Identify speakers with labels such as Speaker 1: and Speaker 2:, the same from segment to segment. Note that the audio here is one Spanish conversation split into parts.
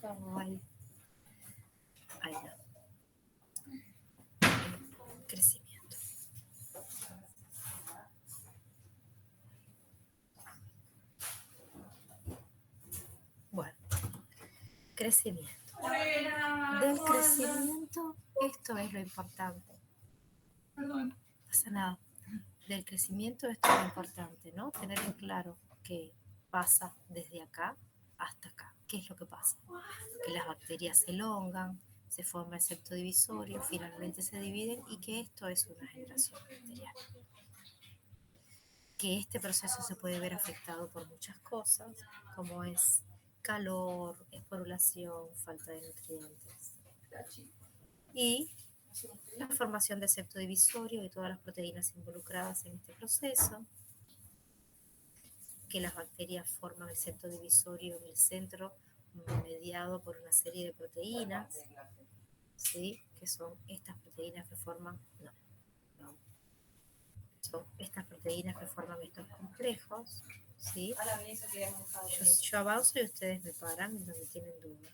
Speaker 1: ¿Cómo va ahí? Ahí no. Crecimiento. Bueno, crecimiento. Del crecimiento, esto es lo importante. Perdón. No pasa nada. Del crecimiento, esto es lo importante, ¿no? Tener en claro que pasa desde acá hasta acá. ¿Qué es lo que pasa? Que las bacterias se elongan, se forma el septo divisorio, finalmente se dividen y que esto es una generación bacteriana. Que este proceso se puede ver afectado por muchas cosas, como es calor, esporulación, falta de nutrientes. Y la formación del septo divisorio y todas las proteínas involucradas en este proceso, que las bacterias forman el septo divisorio en el centro, mediado por una serie de proteínas, ¿sí? Que son estas proteínas que forman, son estas proteínas que forman estos complejos, ¿sí? Yo avanzo y ustedes me paran donde tienen dudas.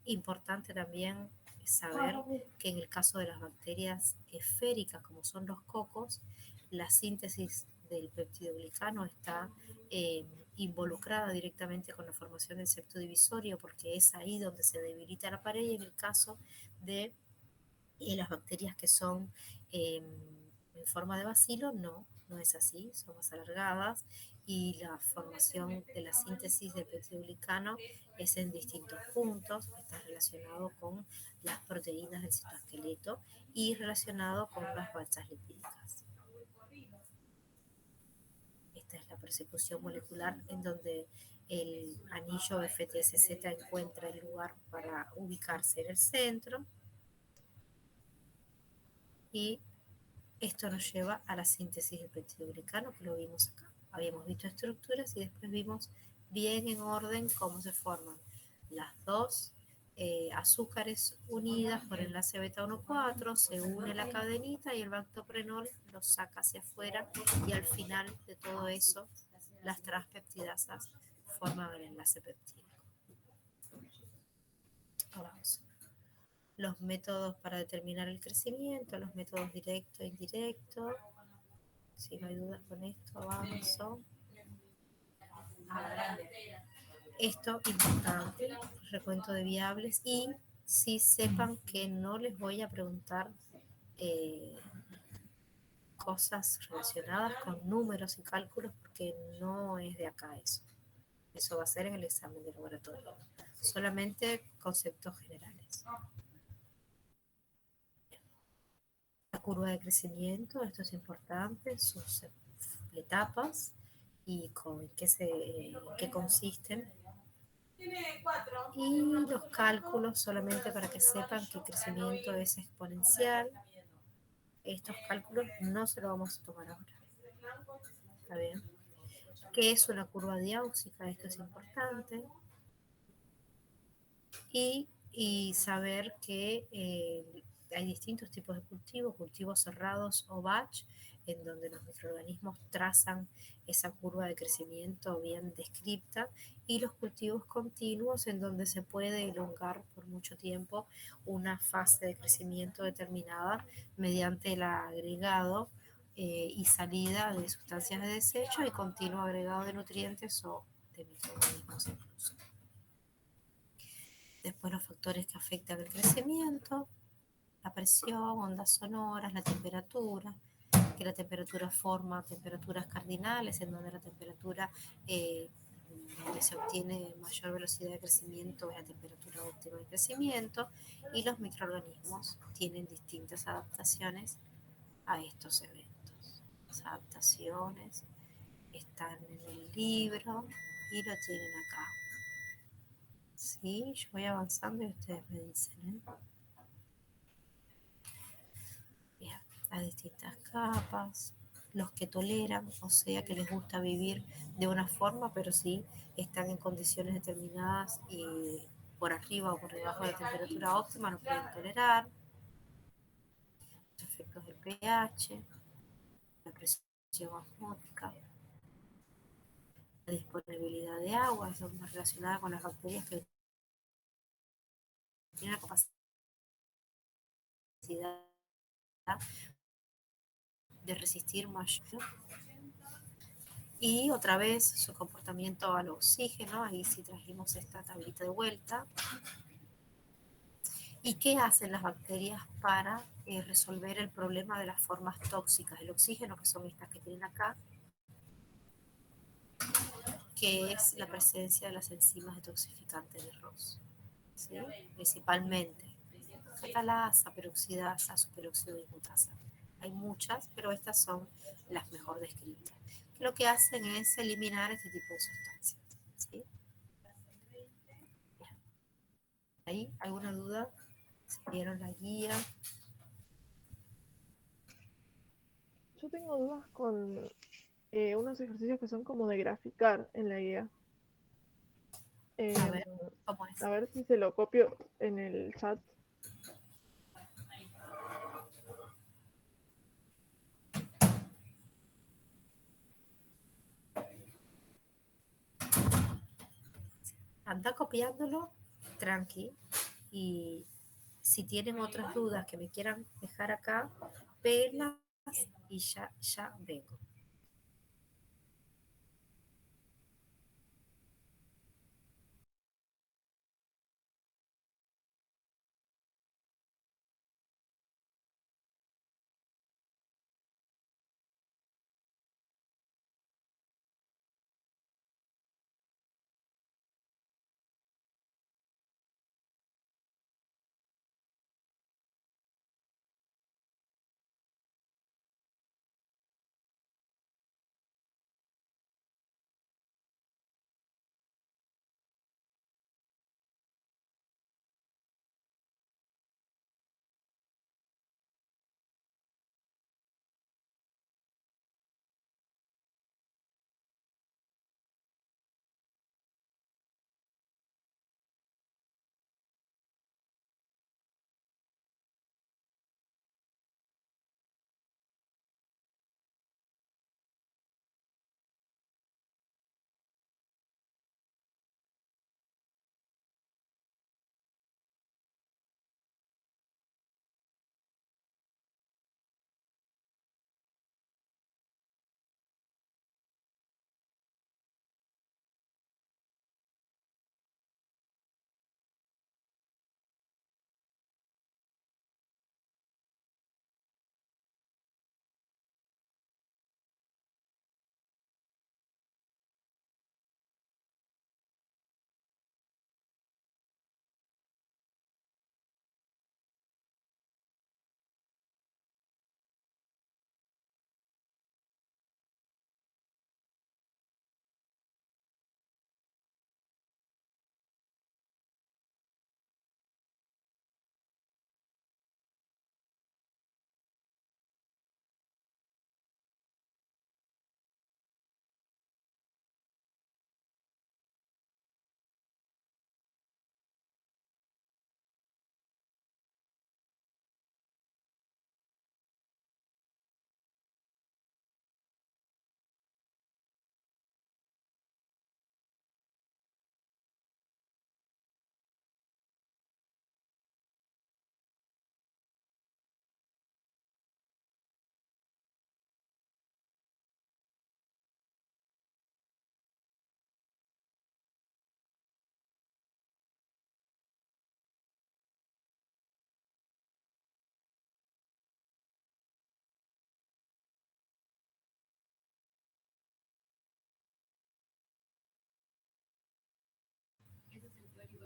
Speaker 1: Importante también saber que en el caso de las bacterias esféricas, como son los cocos, la síntesis del peptidoglicano está involucrada directamente con la formación del septo divisorio, porque es ahí donde se debilita la pared, y en el caso de las bacterias que son en forma de bacilo, no es así, son más alargadas, y la formación de la síntesis del peptidoglicano es en distintos puntos, está relacionado con las proteínas del citoesqueleto y relacionado con las balsas lipídicas. Esta es la persecución molecular en donde el anillo FTSZ encuentra el lugar para ubicarse en el centro, y esto nos lleva a la síntesis del peptidoglicano, que lo vimos acá. Habíamos visto estructuras y después vimos bien en orden cómo se forman las dos azúcares unidas por enlace beta 1,4, se une la cadenita y el bactoprenol lo saca hacia afuera, y al final de todo eso las transpeptidasas forman el enlace peptídico. Vamos. Los métodos para determinar el crecimiento, los métodos directo e indirecto. Si no hay dudas con esto, avanzo. Esto importante, recuento de viables, y si sepan que no les voy a preguntar cosas relacionadas con números y cálculos, porque no es de acá eso. Eso va a ser en el examen de laboratorio. Solamente conceptos generales. La curva de crecimiento, esto es importante, sus etapas y con qué consisten. Y los cálculos, solamente para que sepan que el crecimiento es exponencial. Estos cálculos no se los vamos a tomar ahora. ¿Está bien? ¿Qué es una curva diáusica? Esto es importante. Y saber que hay distintos tipos de cultivos cerrados o batch, en donde los microorganismos trazan esa curva de crecimiento bien descripta, y los cultivos continuos, en donde se puede elongar por mucho tiempo una fase de crecimiento determinada mediante el agregado y salida de sustancias de desecho y continuo agregado de nutrientes o de microorganismos incluso. Después los factores que afectan el crecimiento, la presión, ondas sonoras, la temperatura, que la temperatura forma temperaturas cardinales, en donde la temperatura donde se obtiene mayor velocidad de crecimiento es la temperatura óptima de crecimiento, y los microorganismos tienen distintas adaptaciones a estos eventos. Las adaptaciones están en el libro y lo tienen acá. Sí, yo voy avanzando y ustedes me dicen, Bien, las distintas capas, los que toleran, o sea, que les gusta vivir de una forma, pero sí están en condiciones determinadas y por arriba o por debajo de la temperatura óptima no pueden tolerar. Los efectos del pH, la presión osmótica, la disponibilidad de agua, son más relacionadas con las bacterias que tiene una capacidad de resistir mayor. Y otra vez su comportamiento al oxígeno, ahí sí trajimos esta tablita de vuelta. ¿Y qué hacen las bacterias para resolver el problema de las formas tóxicas del oxígeno, que son estas que tienen acá, que es la presencia de las enzimas detoxificantes de ROS, ¿sí? Principalmente catalasa, peroxidasa, superóxido dismutasa. Hay muchas, pero estas son las mejor descritas. Lo que hacen es eliminar este tipo de sustancias, ¿sí? ¿Ahí alguna duda? ¿Si vieron la guía?
Speaker 2: Yo tengo dudas con unos ejercicios que son como de graficar en la guía.
Speaker 1: A ver, ¿cómo es?
Speaker 2: A ver si se lo copio en el chat.
Speaker 1: Anda copiándolo, tranqui, y si tienen otras dudas que me quieran dejar acá, pelas y ya vengo.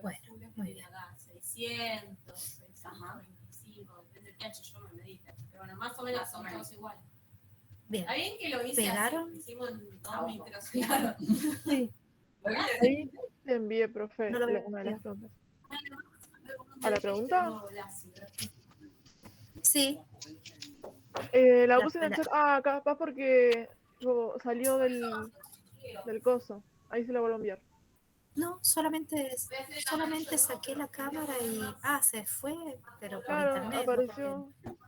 Speaker 1: Bueno, muy bien.
Speaker 3: 600, 625, depende del pH, yo no me medí, pero bueno, más o menos son todos iguales.
Speaker 1: Bien.
Speaker 3: Está bien que lo hice
Speaker 1: ¿Pegaron?
Speaker 3: así, hicimos en 2 micros, claro.
Speaker 1: Sí.
Speaker 2: Ahí te envié, profe,
Speaker 1: No lo veo
Speaker 2: una de las
Speaker 1: bien.
Speaker 2: preguntas. ¿A la pregunta?
Speaker 1: Sí.
Speaker 2: La puse en el chat. Ah, capaz porque salió del coso. Ahí se la vuelvo a enviar.
Speaker 1: No, solamente saqué la cámara y se fue, pero por
Speaker 2: Claro,
Speaker 1: internet.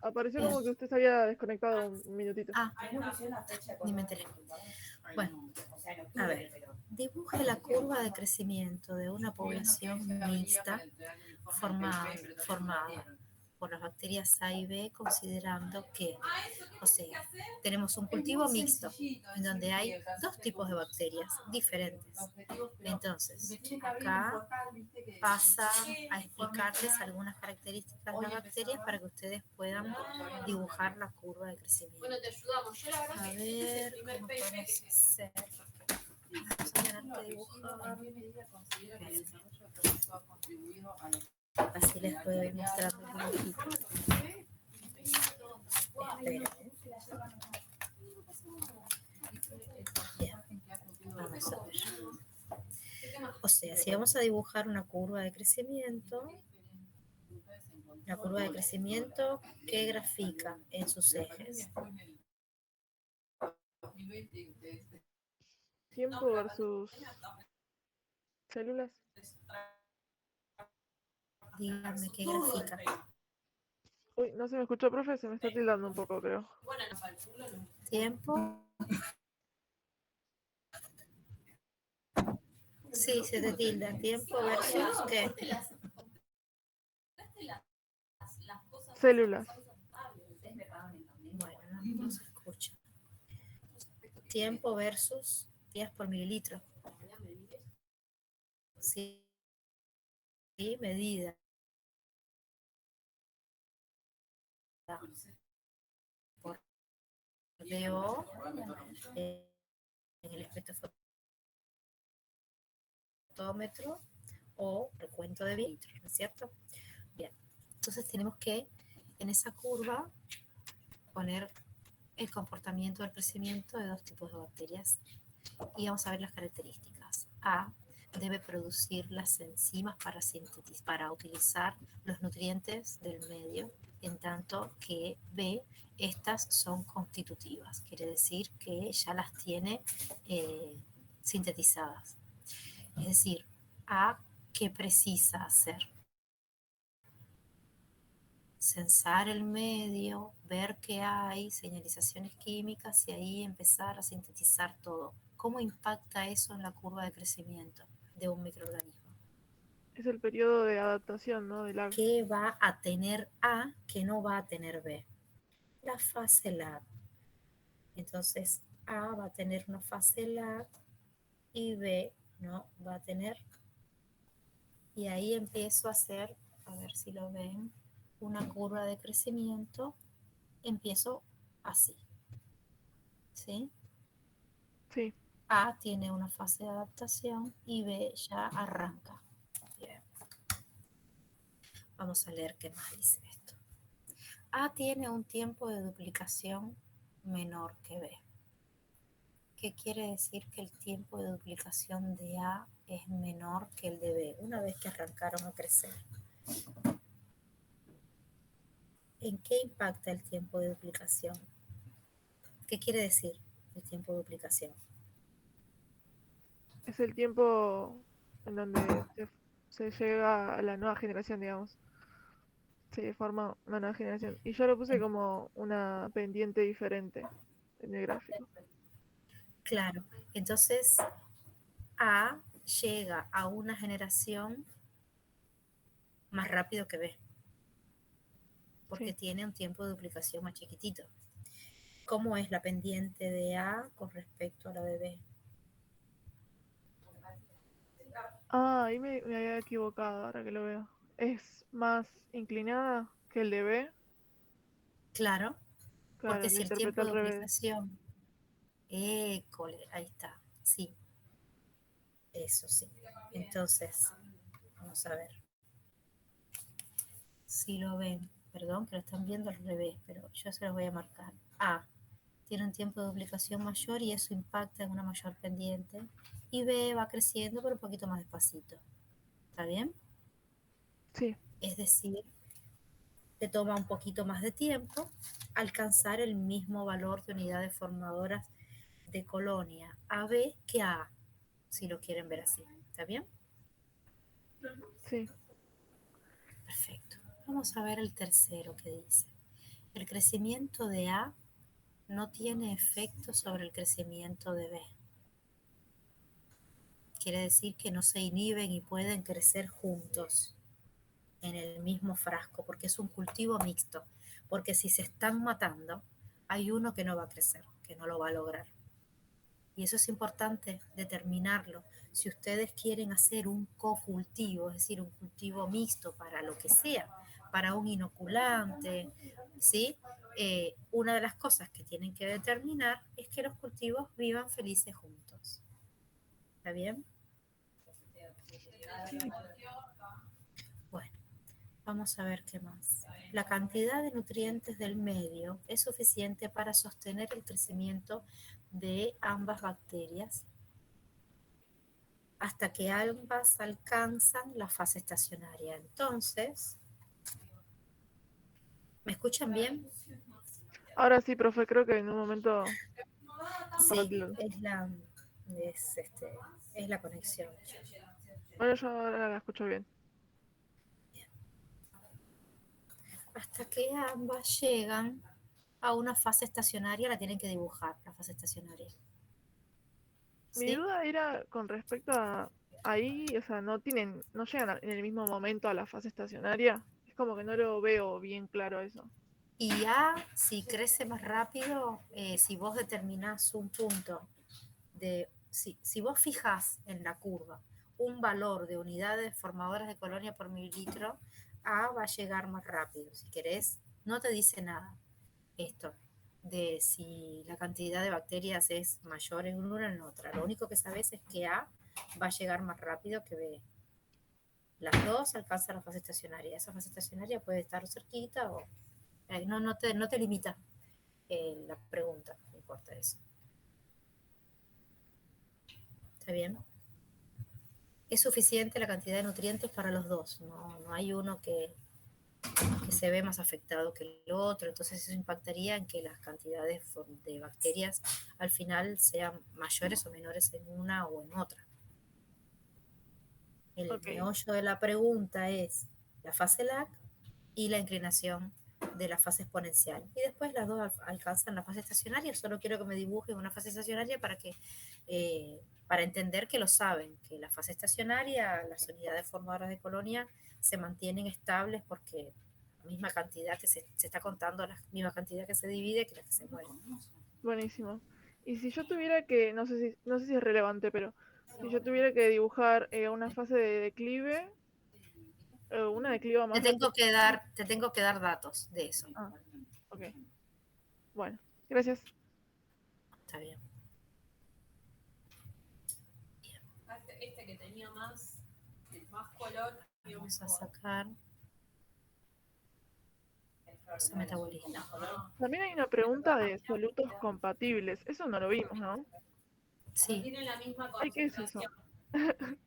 Speaker 2: apareció
Speaker 1: Bien.
Speaker 2: como que usted se había desconectado un minutito.
Speaker 1: Ni me enteré. Bueno, A ver, dibuje la curva de crecimiento de una población mixta formada por las bacterias A y B, considerando que, o sea, tenemos un cultivo mixto en donde hay dos tipos de bacterias diferentes. Entonces, acá pasa a explicarles algunas características de las bacterias para que ustedes puedan dibujar la curva de crecimiento.
Speaker 3: Bueno, te ayudamos. Yo la verdad
Speaker 1: A ver, ¿cómo podemos hacer? Vamos a tener que dibujar. Así les puedo ir mostrando un poquito. Esperen. Bien, vamos a ver. O sea, si vamos a dibujar una curva de crecimiento, ¿qué grafica en sus ejes?
Speaker 2: Tiempo versus células.
Speaker 1: Díganme qué grafica.
Speaker 2: Uy, no se me escuchó, profe, se me está tildando un poco, creo.
Speaker 1: Tiempo. Sí, se te tilda. Tiempo versus ¿qué?
Speaker 2: Células.
Speaker 1: Bueno, no se escucha. Tiempo versus días por mililitro. Sí, medida. Por DO en el espectrofotómetro o recuento de litros, ¿no es cierto? Bien, entonces tenemos que en esa curva poner el comportamiento del crecimiento de dos tipos de bacterias y vamos a ver las características. A debe producir las enzimas para utilizar los nutrientes del medio, en tanto que B, estas son constitutivas, quiere decir que ya las tiene sintetizadas. Es decir, A, ¿qué precisa hacer? Censar el medio, ver qué hay, señalizaciones químicas y ahí empezar a sintetizar todo. ¿Cómo impacta eso en la curva de crecimiento de un microorganismo?
Speaker 2: Es el periodo de adaptación, ¿no? Del agua.
Speaker 1: ¿Qué va a tener A que no va a tener B? La fase lag. Entonces, A va a tener una fase lag y B no va a tener. Y ahí empiezo a hacer, a ver si lo ven, una curva de crecimiento. Empiezo así. ¿Sí?
Speaker 2: Sí.
Speaker 1: A tiene una fase de adaptación y B ya arranca. Bien. Vamos a leer qué más dice esto. A tiene un tiempo de duplicación menor que B. ¿Qué quiere decir que el tiempo de duplicación de A es menor que el de B una vez que arrancaron a crecer? ¿En qué impacta el tiempo de duplicación? ¿Qué quiere decir el tiempo de duplicación?
Speaker 2: Es el tiempo en donde se llega a la nueva generación, digamos. Se forma una nueva generación. Y yo lo puse como una pendiente diferente en el gráfico.
Speaker 1: Claro, entonces A llega a una generación más rápido que B, porque
Speaker 2: Sí.
Speaker 1: tiene un tiempo de duplicación más chiquitito. ¿Cómo es la pendiente de A con respecto a la de B?
Speaker 2: Ah, ahí me había equivocado, ahora que lo veo. Es más inclinada que el de B.
Speaker 1: Claro,
Speaker 2: Claro,
Speaker 1: porque
Speaker 2: lo
Speaker 1: si el
Speaker 2: interpreté
Speaker 1: tiempo de
Speaker 2: al revés.
Speaker 1: duplicación, ahí está, sí, eso sí. Entonces, vamos a ver. Si lo ven, perdón, que lo están viendo al revés, pero yo se los voy a marcar. A tiene un tiempo de duplicación mayor y eso impacta en una mayor pendiente. Y B va creciendo, pero un poquito más despacito. ¿Está bien?
Speaker 2: Sí.
Speaker 1: Es decir, te toma un poquito más de tiempo alcanzar el mismo valor de unidades formadoras de colonia AB que A, si lo quieren ver así. ¿Está bien?
Speaker 2: Sí.
Speaker 1: Perfecto. Vamos a ver el tercero que dice. El crecimiento de A no tiene efecto sobre el crecimiento de B. quiere decir que no se inhiben y pueden crecer juntos en el mismo frasco, porque es un cultivo mixto, porque si se están matando, hay uno que no va a crecer, que no lo va a lograr. Y eso es importante determinarlo. Si ustedes quieren hacer un cocultivo, es decir, un cultivo mixto para lo que sea, para un inoculante, ¿sí? Una de las cosas que tienen que determinar es que los cultivos vivan felices juntos. ¿Está bien? Bueno, vamos a ver qué más. La cantidad de nutrientes del medio es suficiente para sostener el crecimiento de ambas bacterias hasta que ambas alcanzan la fase estacionaria. Entonces, ¿me escuchan bien?
Speaker 2: Ahora sí, profe, creo que en un momento...
Speaker 1: Sí, es, es la conexión.
Speaker 2: Bueno, yo ahora la escucho bien.
Speaker 1: Hasta que ambas llegan a una fase estacionaria, la tienen que dibujar, la fase estacionaria.
Speaker 2: Mi
Speaker 1: ¿Sí?
Speaker 2: duda era con respecto a ahí, o sea, no llegan en el mismo momento a la fase estacionaria. Es como que no lo veo bien claro eso.
Speaker 1: Y ya, si crece más rápido, si vos determinás un punto si vos fijas en la curva un valor de unidades formadoras de colonia por mililitro, A va a llegar más rápido. Si querés, no te dice nada esto de si la cantidad de bacterias es mayor en una o en otra. Lo único que sabes es que A va a llegar más rápido que B. Las dos alcanzan la fase estacionaria. Esa fase estacionaria puede estar cerquita o no te limita la pregunta, no importa eso. ¿Está bien? Es suficiente la cantidad de nutrientes para los dos, no hay uno que se ve más afectado que el otro, entonces eso impactaría en que las cantidades de bacterias al final sean mayores o menores en una o en otra. El meollo de la pregunta es la fase lag y la inclinación de la fase exponencial. Y después las dos alcanzan la fase estacionaria. Solo quiero que me dibujen una fase estacionaria para entender que lo saben, que la fase estacionaria, las unidades formadoras de colonia se mantienen estables porque la misma cantidad que se está contando, la misma cantidad que se divide que la que se muere.
Speaker 2: Buenísimo. Y si yo tuviera que, no sé si es relevante, pero si yo tuviera que dibujar una fase de declive, una decliva más rápida.
Speaker 1: Te tengo que dar datos de eso.
Speaker 2: Ah, ok. Bueno, gracias.
Speaker 1: Está bien.
Speaker 3: Este que tenía más color.
Speaker 1: Vamos a sacar su metabolismo.
Speaker 2: También hay una pregunta de solutos compatibles. Eso no lo vimos, ¿no?
Speaker 1: Sí.
Speaker 3: Tiene la misma
Speaker 2: Ay, ¿qué es eso?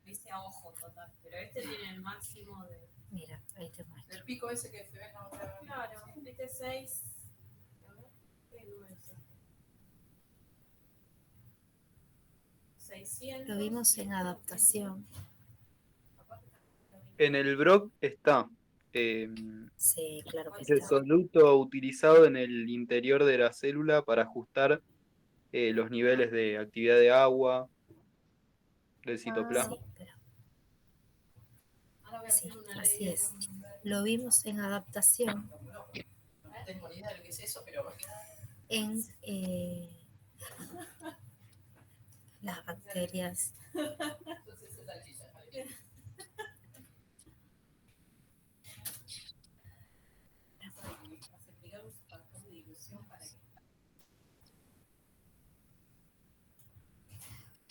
Speaker 3: Dice a ojo total, pero este tiene el máximo de...
Speaker 1: Mira, ahí te muestro.
Speaker 4: El pico ese que se ve en la otra.
Speaker 3: Claro, este 6... ¿Qué número es este? 600.
Speaker 1: Lo vimos en adaptación.
Speaker 5: En el Brock está
Speaker 1: Sí, claro que
Speaker 5: ese
Speaker 1: está.
Speaker 5: soluto utilizado en el interior de la célula para ajustar los niveles de actividad de agua del citoplasma.
Speaker 1: Sí, así es. Lo vimos en adaptación.
Speaker 4: No tengo ni idea de lo que es eso, pero.
Speaker 1: En las bacterias.
Speaker 4: Entonces es salchicha, ¿vale?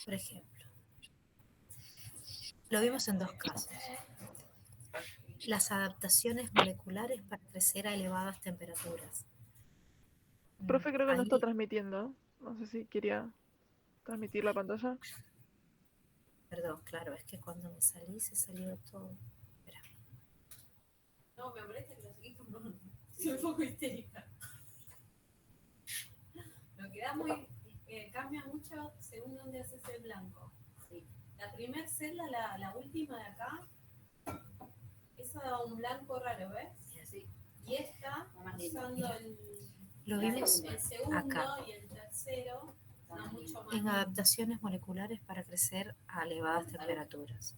Speaker 1: Por ejemplo, lo vimos en dos casos. Las adaptaciones moleculares para crecer a elevadas temperaturas.
Speaker 2: Profe, creo que no está
Speaker 1: Ahí,
Speaker 2: transmitiendo. No sé si quería transmitir la pantalla.
Speaker 1: perdón, claro, es que cuando me salí se salió todo. Espera.
Speaker 3: No, me molesta que lo seguís comprando. Soy un poco histérica. Lo que da muy... cambia mucho según dónde haces el blanco. Sí. La primera celda, la última de acá, esa da un blanco raro, ¿ves? Sí. Y esta, usando
Speaker 1: Lo vimos
Speaker 3: el segundo
Speaker 1: acá.
Speaker 3: y el tercero,
Speaker 1: en adaptaciones moleculares para crecer a elevadas temperaturas.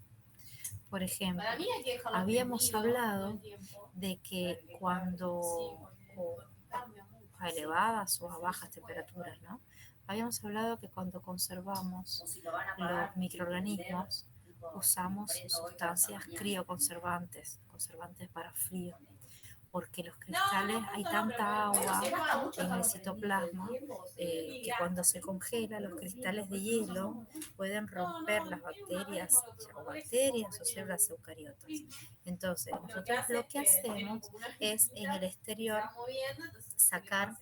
Speaker 1: Por ejemplo,
Speaker 3: Para mí hay que dejarlo
Speaker 1: habíamos
Speaker 3: prendido todo
Speaker 1: hablado
Speaker 3: el tiempo.
Speaker 1: de que cuando
Speaker 3: Cambia mucho.
Speaker 1: a elevadas o a bajas temperaturas, ¿no? Habíamos hablado que cuando conservamos los microorganismos usamos sustancias crioconservantes, conservantes para frío, porque los cristales, hay tanta agua en el citoplasma que cuando se congela los cristales de hielo pueden romper las bacterias o células eucariotas. Entonces, nosotros lo que hacemos es en el exterior sacar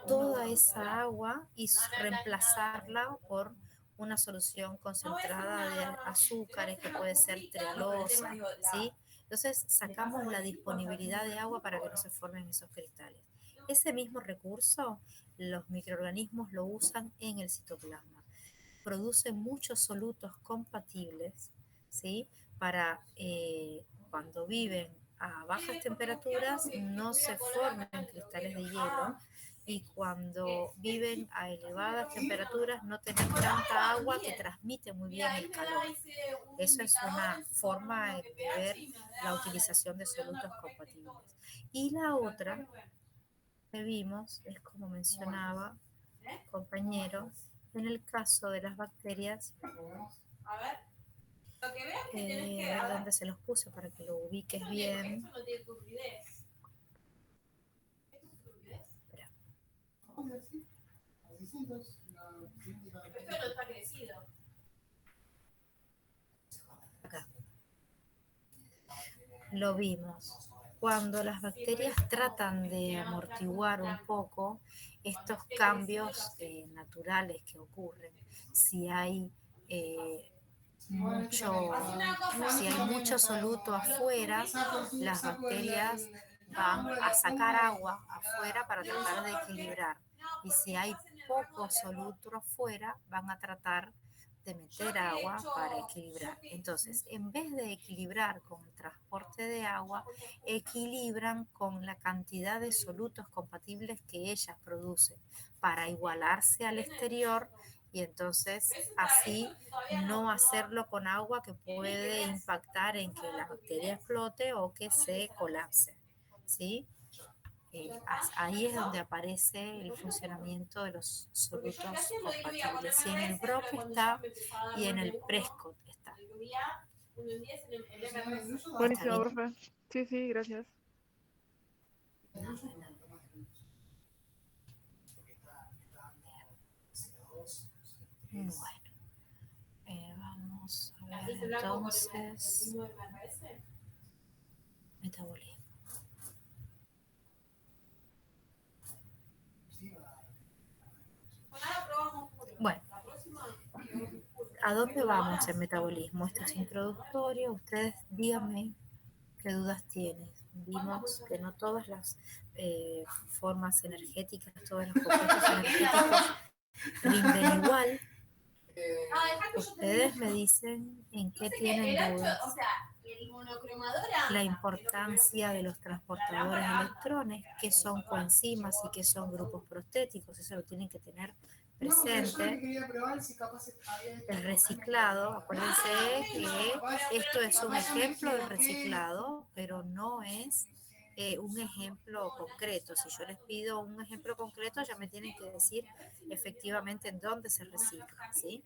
Speaker 1: toda esa agua y reemplazarla por una solución concentrada de azúcares que puede ser trealosa, ¿sí? Entonces sacamos la disponibilidad de agua para que no se formen esos cristales. Ese mismo recurso los microorganismos lo usan en el citoplasma. Producen muchos solutos compatibles, ¿sí? Para cuando viven a bajas temperaturas no se formen cristales de hielo, y cuando viven a elevadas temperaturas no tienen tanta agua que transmite muy bien el calor. Eso es una forma de ver la utilización de solutos compatibles. Y la otra que vimos es, como mencionaba el compañero, en el caso de las bacterias,
Speaker 3: A ver, lo que veas que tenés que...
Speaker 1: a ver dónde se los puse para que lo ubiques bien.
Speaker 3: Esto no tiene turbidez. Esto no está crecido.
Speaker 1: Acá. Lo vimos. Cuando las bacterias tratan de amortiguar un poco estos cambios naturales que ocurren, si hay mucho soluto afuera, las bacterias van a sacar agua afuera para tratar de equilibrar. Y si hay poco soluto afuera, van a tratar de meter agua para equilibrar. Entonces, en vez de equilibrar con el transporte de agua, equilibran con la cantidad de solutos compatibles que ellas producen para igualarse al exterior, y entonces así no hacerlo con agua que puede impactar en que la bacteria explote o que se colapse, ¿sí? Ahí es donde aparece el funcionamiento de los solutos compatibles. Y en el Brock está y en el Prescott está.
Speaker 2: Buenísimo, profe. Sí, sí, gracias.
Speaker 1: Bueno, vamos a ver entonces metabolismo. Bueno, ¿a dónde vamos en metabolismo? Esto es introductorio. Ustedes díganme qué dudas tienen. Vimos que no todas las formas energéticas, todos los compuestos energéticos rinden igual. Ustedes me dicen en qué tienen dudas. La importancia de los transportadores de electrones, qué son coenzimas y qué son grupos prostéticos, eso lo tienen que tener presente. El reciclado, acuérdense que esto es un ejemplo del reciclado, pero no es un ejemplo concreto. Si yo les pido un ejemplo concreto, ya me tienen que decir efectivamente en dónde se recicla, ¿sí?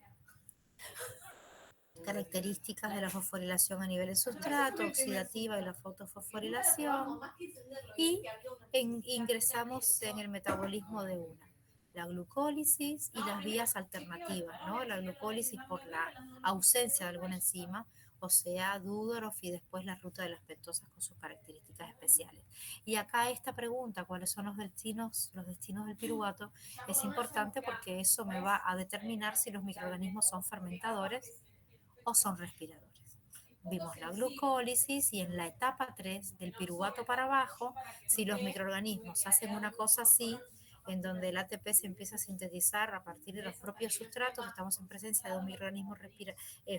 Speaker 1: Características de la fosforilación a nivel de sustrato, oxidativa de la fotofosforilación, y ingresamos en el metabolismo de una, la glucólisis y las vías alternativas, ¿no? La glucólisis por la ausencia de alguna enzima, o sea, Dudorov, y después la ruta de las pentosas con sus características especiales. Y acá esta pregunta, ¿cuáles son los destinos del piruvato? Es importante porque eso me va a determinar si los microorganismos son fermentadores o son respiradores. Vimos la glucólisis y en la etapa 3 del piruvato para abajo, si los microorganismos hacen una cosa así, en donde el ATP se empieza a sintetizar a partir de los propios sustratos, estamos en presencia de un microorganismo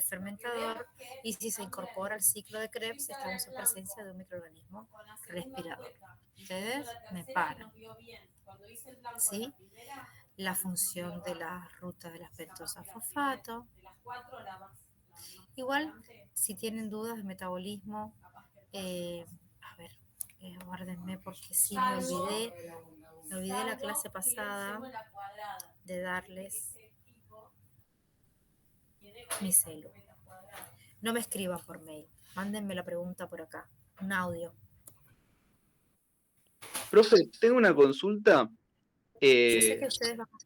Speaker 1: fermentador, y si se incorpora al ciclo de Krebs, estamos en presencia de un microorganismo respirador. Ustedes me paran, ¿sí? la función de la ruta de la pentosa fosfato.
Speaker 3: De las 4 la más.
Speaker 1: Igual, si tienen dudas de metabolismo, a ver, guárdenme porque sí me olvidé la clase pasada de darles mi celu. No me escriban por mail, mándenme la pregunta por acá, un audio.
Speaker 5: Profe, tengo una consulta.
Speaker 1: Yo sé que ustedes van a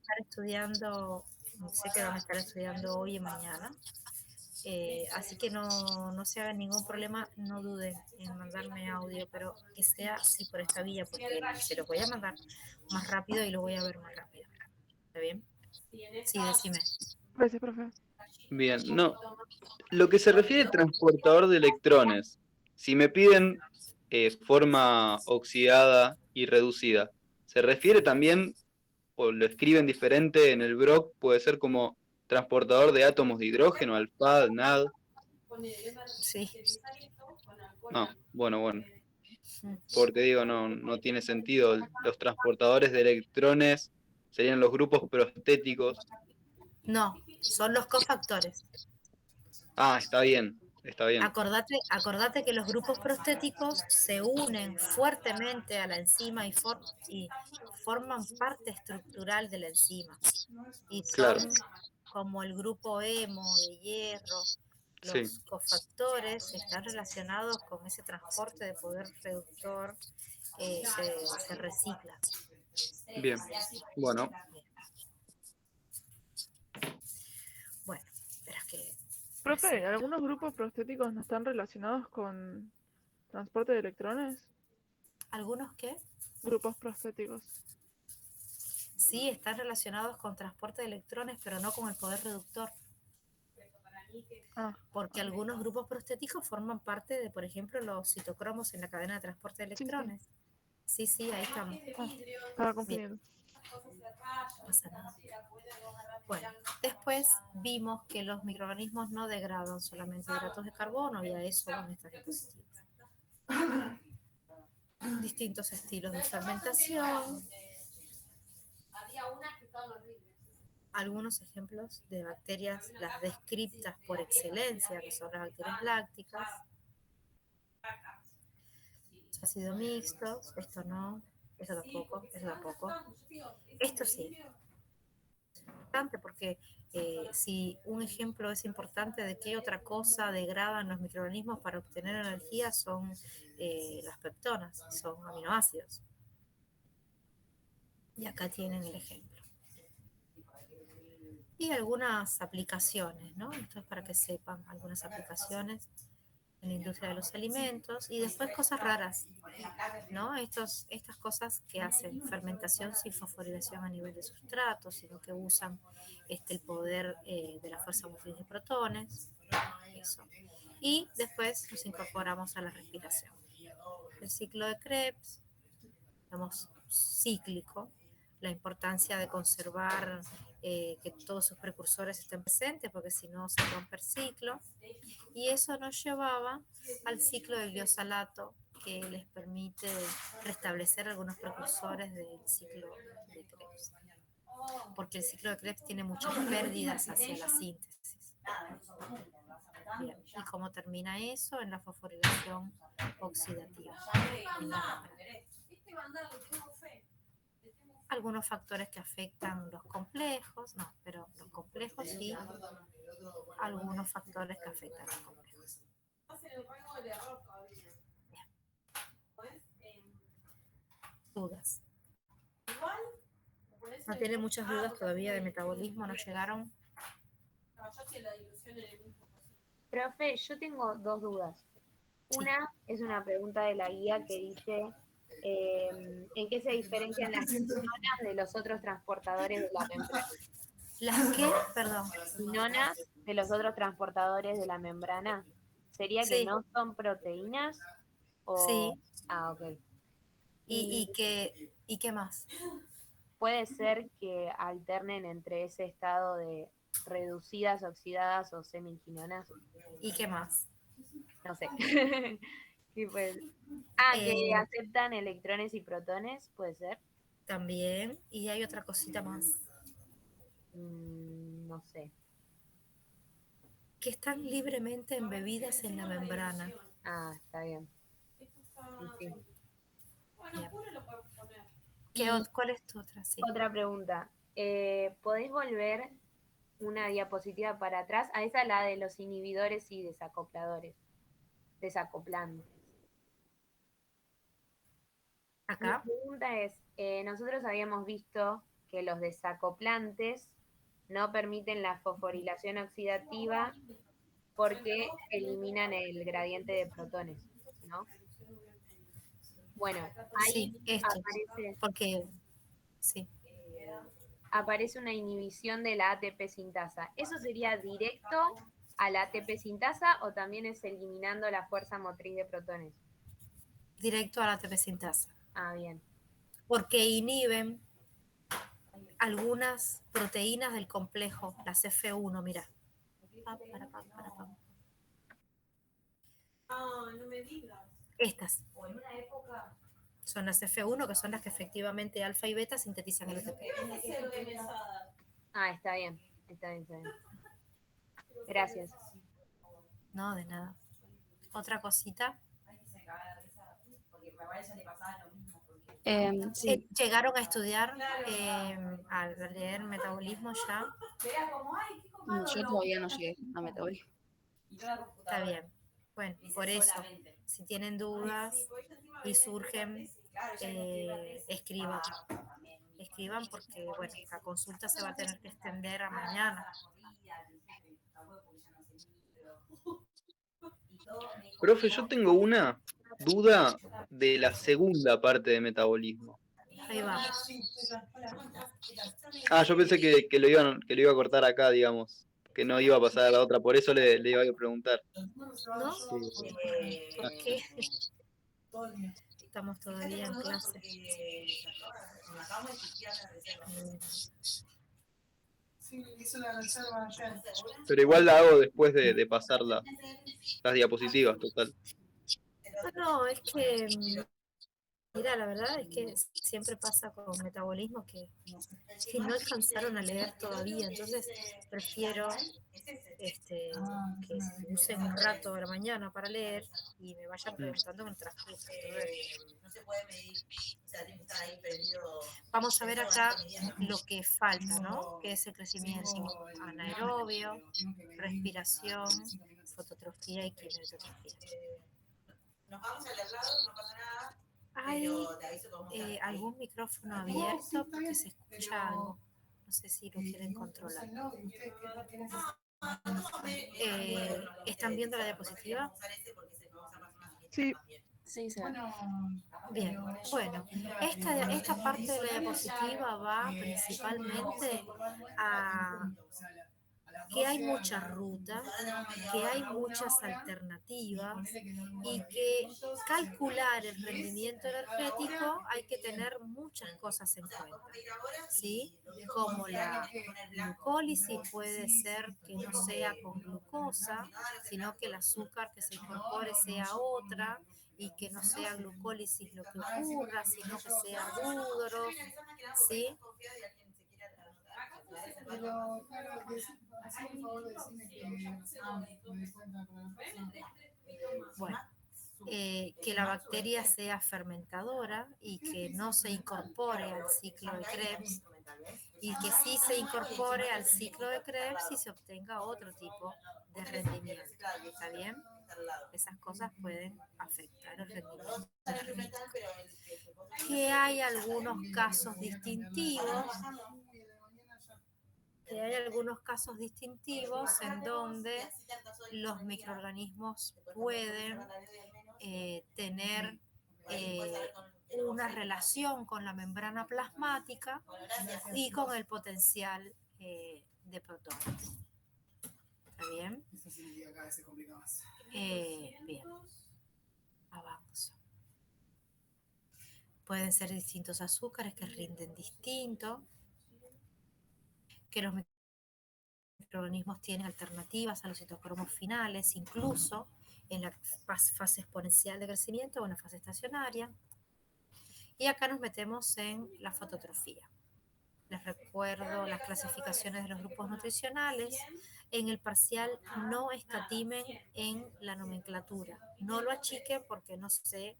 Speaker 1: estar estudiando, hoy y mañana, así que no se hagan ningún problema, no duden en mandarme audio, pero que sea así por esta vía, porque se los voy a mandar más rápido y lo voy a ver más rápido. ¿Está bien? Sí, decime.
Speaker 2: Gracias, profe.
Speaker 5: Bien, no. Lo que se refiere a transportador de electrones, si me piden forma oxidada y reducida, ¿se refiere también, o lo escriben diferente en el BROC, puede ser como transportador de átomos de hidrógeno, alfad, NAD?
Speaker 1: Sí.
Speaker 5: Ah, bueno. Porque digo, no tiene sentido. Los transportadores de electrones serían los grupos prostéticos.
Speaker 1: No, son los cofactores.
Speaker 5: Ah, está bien.
Speaker 1: Acordate que los grupos prostéticos se unen fuertemente a la enzima y forman parte estructural de la enzima. Y son como el grupo hemo de hierro. Los cofactores están relacionados con ese transporte de poder reductor, se recicla.
Speaker 5: Bien, bueno.
Speaker 1: Bueno, espera que...
Speaker 2: Profe, ¿algunos grupos prostéticos no están relacionados con transporte de electrones?
Speaker 1: ¿Algunos qué?
Speaker 2: Grupos prostéticos.
Speaker 1: Sí, están relacionados con transporte de electrones, pero no con el poder reductor. Porque algunos grupos prostéticos forman parte de, por ejemplo, los citocromos en la cadena de transporte de electrones. Sí, ahí estamos.
Speaker 2: Estaba confundiendo.
Speaker 1: No pasa nada. Bueno, después vimos que los microorganismos no degradan solamente hidratos de carbono, y a eso van estas diapositivas. Distintos estilos de fermentación. Algunos ejemplos de bacterias, las descriptas por excelencia, que son las bacterias lácticas. Ácido mixtos, esto no, eso tampoco. Esto sí. Importante porque si un ejemplo es importante de qué otra cosa degradan los microorganismos para obtener energía, son las peptonas, son aminoácidos. Y acá tienen el ejemplo. Y algunas aplicaciones, ¿no? Esto es para que sepan algunas aplicaciones en la industria de los alimentos, y después cosas raras, ¿no? Estas cosas que hacen fermentación sin fosforilación a nivel de sustrato, sino que usan el poder de la fuerza motriz de protones, eso. Y después nos incorporamos a la respiración. El ciclo de Krebs, digamos, cíclico, la importancia de conservar que todos sus precursores estén presentes, porque si no se rompe el ciclo, y eso nos llevaba al ciclo del gliosalato, que les permite restablecer algunos precursores del ciclo de Krebs, porque el ciclo de Krebs tiene muchas pérdidas hacia la síntesis. Bien, ¿y cómo termina eso? En la fosforilación oxidativa. Algunos factores que afectan los complejos, los complejos y algunos factores que afectan los complejos. Dudas. ¿No tiene muchas dudas todavía de metabolismo? ¿No llegaron?
Speaker 6: Profe, yo tengo 2 dudas. Una es una pregunta de la guía que dice ¿en qué se diferencian las quinonas de los otros transportadores de la membrana?
Speaker 1: ¿Las qué? Perdón.
Speaker 6: Quinonas de los otros transportadores de la membrana. ¿Sería que no son proteínas? O...
Speaker 1: Sí.
Speaker 6: Ah, ok.
Speaker 1: ¿Y qué más?
Speaker 6: Puede ser que alternen entre ese estado de reducidas, oxidadas o semiquinonas.
Speaker 1: ¿Y qué más?
Speaker 6: No sé. Que aceptan electrones y protones, ¿puede ser?
Speaker 1: También, y hay otra cosita más.
Speaker 6: no sé.
Speaker 1: Que están libremente embebidas en la membrana.
Speaker 6: Ah, está bien.
Speaker 3: Esto está.
Speaker 6: Sí, sí.
Speaker 3: Bueno,
Speaker 1: Bien.
Speaker 3: puro lo podemos poner.
Speaker 1: ¿Cuál es tu otra? Sí.
Speaker 6: Otra pregunta. ¿Podéis volver una diapositiva para atrás? A esa la de los inhibidores y desacopladores. Desacoplantes. Mi
Speaker 1: Acá.
Speaker 6: pregunta es, nosotros habíamos visto que los desacoplantes no permiten la fosforilación oxidativa porque eliminan el gradiente de protones, ¿no? Bueno, ahí
Speaker 1: Sí, esto.
Speaker 6: aparece,
Speaker 1: Porque, sí.
Speaker 6: aparece una inhibición de la ATP sintasa. ¿Eso sería directo a la ATP sintasa o también es eliminando la fuerza motriz de protones?
Speaker 1: Directo a la ATP sintasa.
Speaker 6: Ah, bien.
Speaker 1: Porque inhiben algunas proteínas del complejo, las F1, mira.
Speaker 3: Ah, no me digas.
Speaker 1: Estas son las F1, que son las que efectivamente alfa y beta sintetizan el ATP.
Speaker 3: ¿Qué vas a hacer de mesada?
Speaker 6: Ah, está bien. Está bien, está bien. Gracias.
Speaker 1: No, de nada. Otra cosita.
Speaker 7: Sí,
Speaker 1: Llegaron a estudiar, a leer metabolismo ya.
Speaker 7: yo todavía no llegué a metabolismo.
Speaker 1: Está bien. Bueno, por eso, si tienen dudas y surgen, escriban. Escriban porque, bueno, la consulta se va a tener que extender a mañana.
Speaker 5: Profe, yo tengo una duda de la segunda parte de metabolismo.
Speaker 1: Ahí vamos.
Speaker 5: Ah, yo pensé que lo iba a cortar acá, digamos, que no iba a pasar a la otra, por eso le iba a preguntar.
Speaker 1: ¿No?
Speaker 5: Sí.
Speaker 1: ¿Por qué? Estamos todavía en clase.
Speaker 5: Pero igual la hago después de pasar las diapositivas, total.
Speaker 1: No, es que, mira, la verdad es que siempre pasa con metabolismo que no alcanzaron a leer todavía, entonces prefiero que usen un rato de la mañana para leer y me vayan preguntando en el transcurso. Vamos a ver acá lo que falta, ¿no? Que es el crecimiento anaerobio, respiración, fototrofía y kinetotrofía.
Speaker 4: Nos vamos al lado, no pasa nada.
Speaker 1: ¿Hay algún micrófono abierto? Porque se escucha algo. No sé si lo quieren controlar. ¿Están viendo la diapositiva?
Speaker 2: Sí.
Speaker 7: Sí, se ve.
Speaker 1: Bien, bueno, esta parte de la diapositiva va principalmente a que hay muchas rutas, que hay muchas alternativas y que calcular el rendimiento energético hay que tener muchas cosas en cuenta, ¿sí? Como la glucólisis puede ser que no sea con glucosa, sino que el azúcar que se incorpore sea otra y que no sea glucólisis lo que ocurra, sino que sea dúdoro, ¿sí? Bueno, que la bacteria sea fermentadora y que no se incorpore al ciclo de Krebs y que sí se incorpore al ciclo de Krebs y se obtenga otro tipo de rendimiento. ¿Está bien? Esas cosas pueden afectar el rendimiento energético. Que hay algunos casos distintivos en donde los microorganismos pueden tener una relación con la membrana plasmática y con el potencial de protones. ¿Está bien? Bien. Avanzo. Pueden ser distintos azúcares que rinden distinto, que los microorganismos tienen alternativas a los citocromos finales, incluso en la fase exponencial de crecimiento o en la fase estacionaria. Y acá nos metemos en la fototrofía. Les recuerdo las clasificaciones de los grupos nutricionales. En el parcial no escatimen en la nomenclatura. No lo achiquen porque no sé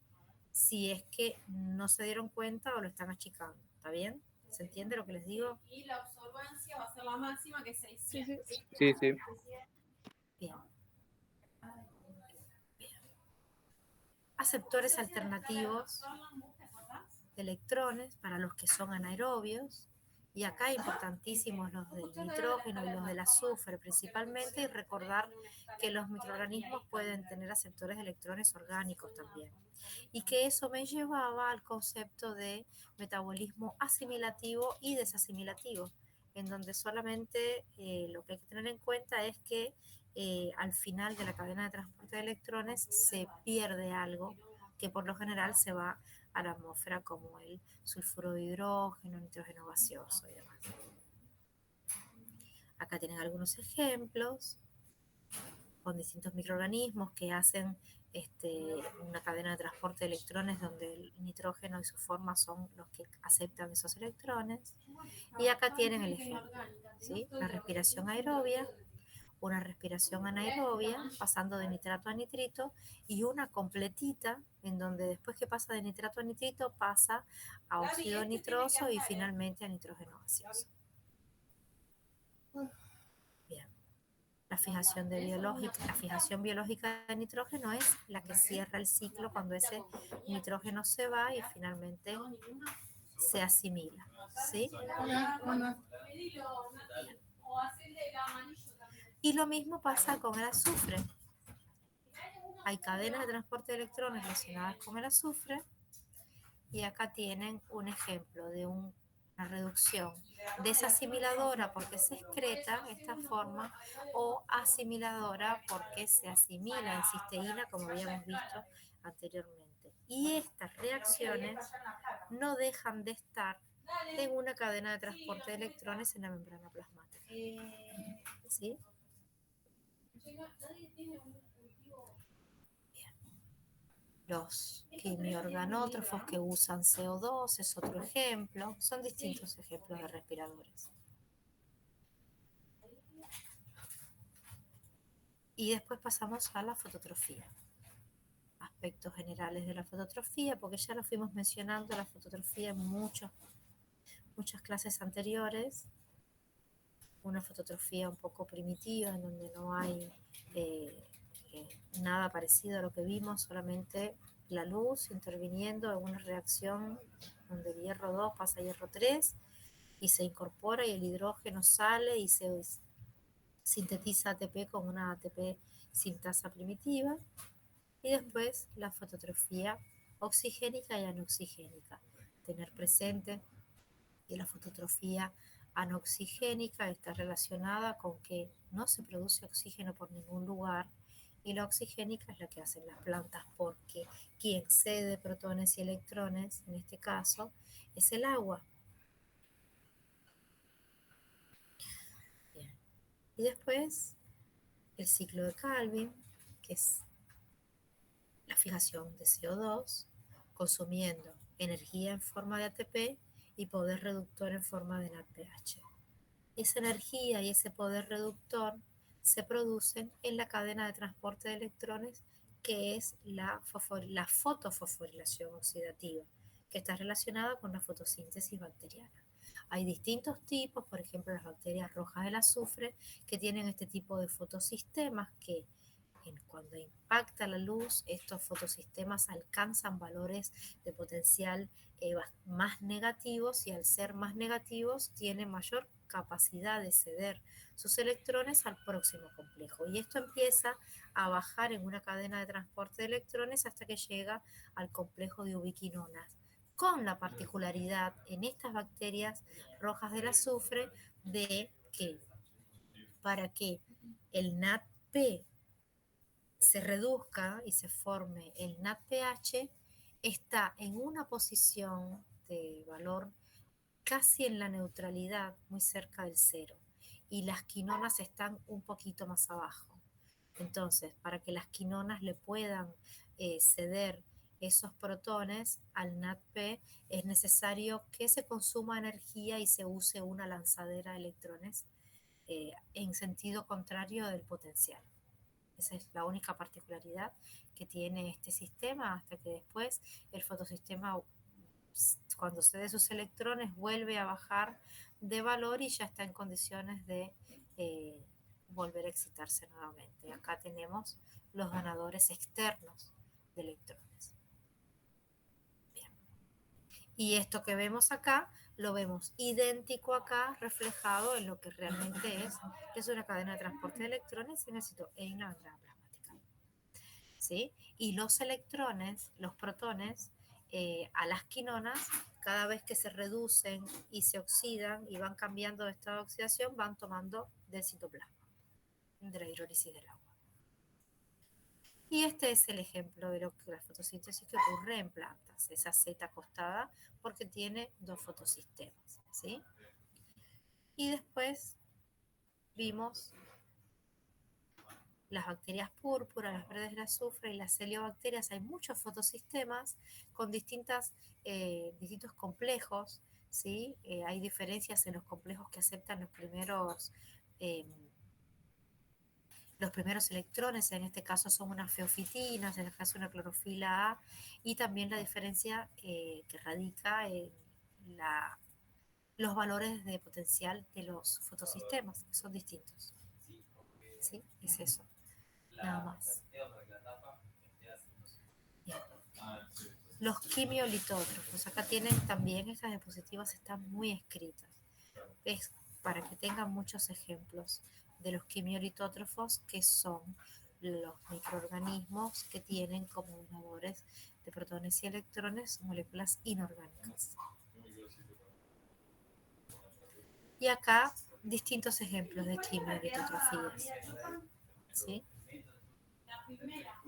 Speaker 1: si es que no se dieron cuenta o lo están achicando. ¿Está bien? ¿Se entiende lo que les digo?
Speaker 3: Y la absorbancia va a ser la máxima, que es 600.
Speaker 2: Sí, sí.
Speaker 5: Sí, sí.
Speaker 1: Bien. Aceptores alternativos de electrones para los que son anaerobios. Y acá importantísimos los del nitrógeno y los del azufre principalmente, y recordar que los microorganismos pueden tener aceptores de electrones orgánicos también. Y que eso me llevaba al concepto de metabolismo asimilativo y desasimilativo, en donde solamente lo que hay que tener en cuenta es que al final de la cadena de transporte de electrones se pierde algo que por lo general se va a la atmósfera, como el sulfuro de hidrógeno, nitrógeno gaseoso y demás. Acá tienen algunos ejemplos con distintos microorganismos que hacen una cadena de transporte de electrones donde el nitrógeno y su forma son los que aceptan esos electrones. Y acá tienen el ejemplo, ¿sí? La respiración aerobia, una respiración anaerobia, pasando de nitrato a nitrito, y una completita, en donde después que pasa de nitrato a nitrito, pasa a óxido nitroso y finalmente a nitrógeno gaseoso. Bien. La fijación biológica de nitrógeno es la que cierra el ciclo cuando ese nitrógeno se va y finalmente se asimila, ¿sí? Y lo mismo pasa con el azufre. Hay cadenas de transporte de electrones relacionadas con el azufre, y acá tienen un ejemplo de una reducción desasimiladora porque se excreta esta forma, o asimiladora porque se asimila en cisteína, como habíamos visto anteriormente. Y estas reacciones no dejan de estar en una cadena de transporte de electrones en la membrana plasmática. ¿Sí? Los quimiorganótrofos que usan CO2 es otro ejemplo. Son distintos ejemplos de respiradores. Y después pasamos a la fototrofía. Aspectos generales de la fototrofía, porque ya lo fuimos mencionando, la fototrofía en muchas clases anteriores. Una fototrofía un poco primitiva, en donde no hay nada parecido a lo que vimos, solamente la luz interviniendo en una reacción donde el hierro 2 pasa a hierro 3 y se incorpora y el hidrógeno sale y se sintetiza ATP con una ATP sintasa primitiva. Y después la fototrofía oxigénica y anoxigénica. Tener presente que la fototrofía anoxigénica está relacionada con que no se produce oxígeno por ningún lugar, y la oxigénica es la que hacen las plantas, porque quien cede protones y electrones, en este caso, es el agua. Bien. Y después el ciclo de Calvin, que es la fijación de CO2, consumiendo energía en forma de ATP y poder reductor en forma de NADPH. Esa energía y ese poder reductor se producen en la cadena de transporte de electrones, que es la fotofosforilación oxidativa, que está relacionada con la fotosíntesis bacteriana. Hay distintos tipos, por ejemplo, las bacterias rojas del azufre, que tienen este tipo de fotosistemas que cuando impacta la luz, estos fotosistemas alcanzan valores de potencial más negativos, y al ser más negativos tienen mayor capacidad de ceder sus electrones al próximo complejo. Y esto empieza a bajar en una cadena de transporte de electrones hasta que llega al complejo de ubiquinonas, con la particularidad en estas bacterias rojas del azufre de que para que el NADP se reduzca y se forme el NADPH, está en una posición de valor casi en la neutralidad, muy cerca del cero, y las quinonas están un poquito más abajo. Entonces, para que las quinonas le puedan ceder esos protones al NADP es necesario que se consuma energía y se use una lanzadera de electrones en sentido contrario del potencial. Esa es la única particularidad que tiene este sistema, hasta que después el fotosistema, cuando cede sus electrones, vuelve a bajar de valor y ya está en condiciones de volver a excitarse nuevamente. Acá tenemos los ganadores externos de electrones. Bien. Y esto que vemos acá, lo vemos idéntico acá, reflejado en lo que realmente es una cadena de transporte de electrones en una membrana plasmática. ¿Sí? Y los electrones, los protones, a las quinonas, cada vez que se reducen y se oxidan y van cambiando de estado de oxidación, van tomando del citoplasma, de la hidrólisis del agua. Y este es el ejemplo de lo que la fotosíntesis que ocurre en plantas, esa Z acostada, porque tiene dos fotosistemas, ¿sí? Y después vimos las bacterias púrpura, las verdes de azufre y las celiobacterias. Hay muchos fotosistemas con distintos complejos, ¿sí? Hay diferencias en los complejos que aceptan los primeros electrones, en este caso son unas feofitinas, en el caso una clorofila A, y también la diferencia que radica en los valores de potencial de los fotosistemas, que son distintos. ¿Sí? Es eso. Nada más. Bien. Los quimiolitótrofos, acá tienen también, estas diapositivas están muy escritas. Es para que tengan muchos ejemplos de los quimiolitótrofos, que son los microorganismos que tienen como donadores de protones y electrones moléculas inorgánicas. Y acá distintos ejemplos de quimiolitotrofías. ¿Sí?
Speaker 3: La primera,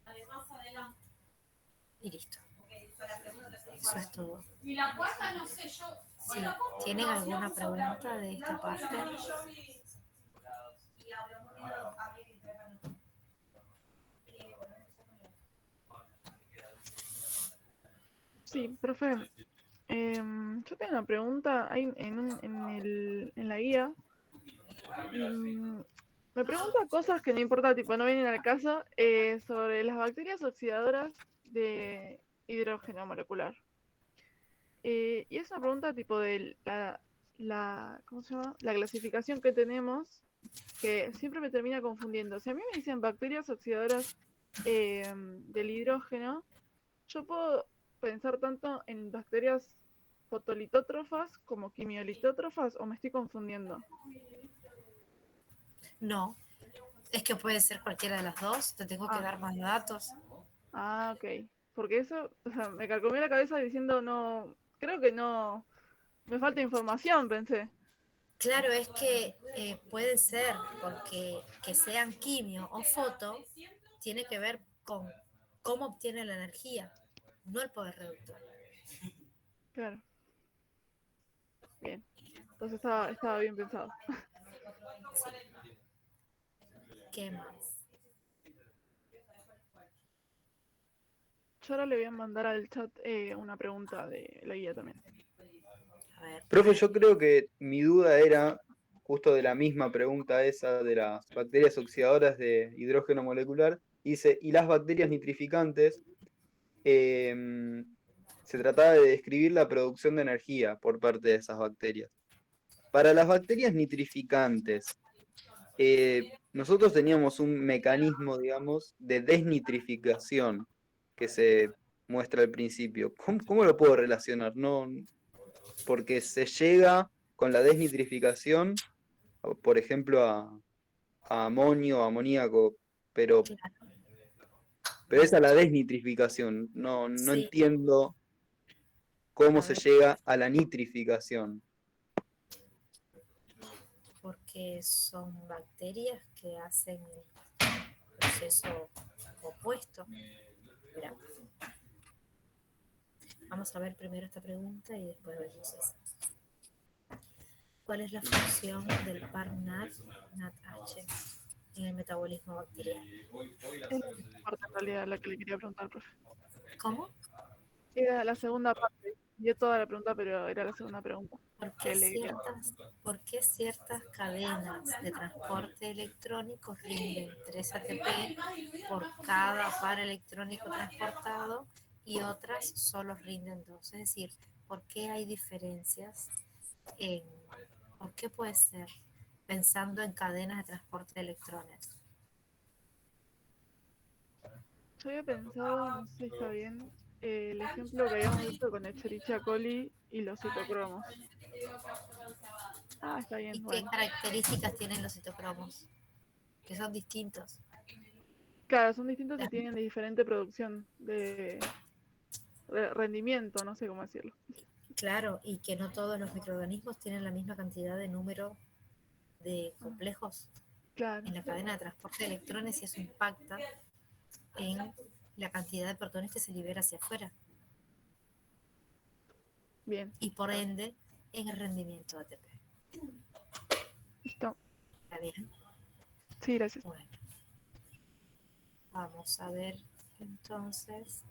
Speaker 3: además adelante.
Speaker 1: Y listo. Eso es todo.
Speaker 3: Y la cuarta, no sé, yo...
Speaker 1: Sí. ¿Tienen alguna pregunta de esta parte?
Speaker 2: Sí, profe. Yo tengo una pregunta. Hay en la guía. Me pregunta cosas que no importa, tipo, no vienen al caso, sobre las bacterias oxidadoras de hidrógeno molecular. Y es una pregunta tipo de ¿cómo se llama? La clasificación que tenemos, que siempre me termina confundiendo. Si a mí me dicen bacterias oxidadoras del hidrógeno, yo puedo pensar tanto en bacterias fotolitótrofas como quimiolitótrofas, o me estoy confundiendo.
Speaker 1: No, es que puede ser cualquiera de las dos, te tengo que dar más datos.
Speaker 2: Ah, ok. Porque eso, o sea, me carcomió la cabeza diciendo no, creo que no, me falta información, pensé.
Speaker 1: Claro, es que puede ser, porque que sean quimio o foto, tiene que ver con cómo obtiene la energía, no el poder reductor.
Speaker 2: Claro. Bien. Entonces estaba bien pensado.
Speaker 1: Sí. ¿Qué más?
Speaker 2: Yo ahora le voy a mandar al chat una pregunta de la guía también.
Speaker 1: A ver.
Speaker 5: Profe, yo creo que mi duda era justo de la misma pregunta esa de las bacterias oxidadoras de hidrógeno molecular. Dice, y las bacterias nitrificantes, se trataba de describir la producción de energía por parte de esas bacterias. Para las bacterias nitrificantes, nosotros teníamos un mecanismo, digamos, de desnitrificación que se muestra al principio. ¿Cómo lo puedo relacionar? No, porque se llega con la desnitrificación, por ejemplo, a amonio, amoníaco, pero esa es la desnitrificación. No
Speaker 1: Sí.
Speaker 5: entiendo cómo
Speaker 1: A
Speaker 5: se
Speaker 1: ver.
Speaker 5: llega a la nitrificación.
Speaker 1: Porque son bacterias que hacen el proceso opuesto. Mirá. Vamos a ver primero esta pregunta y después vemos esa. ¿Cuál es la función del par NADH en el metabolismo bacteriano?
Speaker 2: Es la parte en realidad la que le quería preguntar, profe.
Speaker 1: ¿Cómo?
Speaker 2: Era la segunda parte. Dio toda la pregunta, pero era la segunda pregunta.
Speaker 1: ¿Por
Speaker 2: Que
Speaker 1: qué
Speaker 2: leí.
Speaker 1: por qué ciertas cadenas de transporte electrónico rinden 3 ATP por cada par electrónico transportado y otras solo rinden 2? Es decir, ¿por qué hay diferencias en, por qué puede ser, pensando en cadenas de transporte de electrones?
Speaker 2: Yo había pensado, no sé si está bien, el ejemplo que habíamos visto con Escherichia coli y los citocromos. Ah, está
Speaker 1: ¿Y
Speaker 2: bien,
Speaker 1: qué
Speaker 2: bueno.
Speaker 1: características tienen los citocromos? Que son distintos.
Speaker 2: Claro, son distintos y tienen diferente producción de rendimiento, no sé cómo decirlo.
Speaker 1: Claro, y que no todos los microorganismos tienen la misma cantidad de número de complejos
Speaker 2: Claro,
Speaker 1: en la cadena de transporte de electrones y eso impacta en la cantidad de protones que se libera hacia afuera
Speaker 2: bien,
Speaker 1: y por ende en el rendimiento de ATP.
Speaker 2: listo.
Speaker 1: ¿Está bien?
Speaker 2: Sí, gracias.
Speaker 1: Bueno, vamos a ver entonces.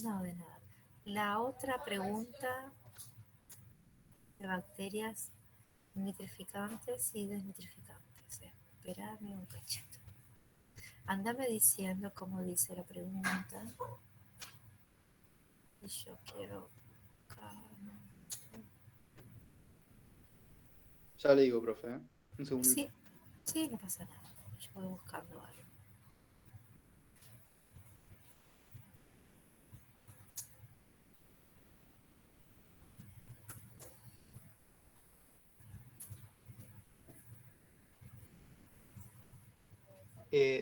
Speaker 1: No, de nada. La otra pregunta de bacterias nitrificantes y desnitrificantes. Espérame un cachito. Ándame diciendo cómo dice la pregunta. Y yo quiero...
Speaker 5: Ya le digo, profe, ¿eh? Un segundito.
Speaker 1: Sí, sí, no pasa nada. Yo voy buscando algo.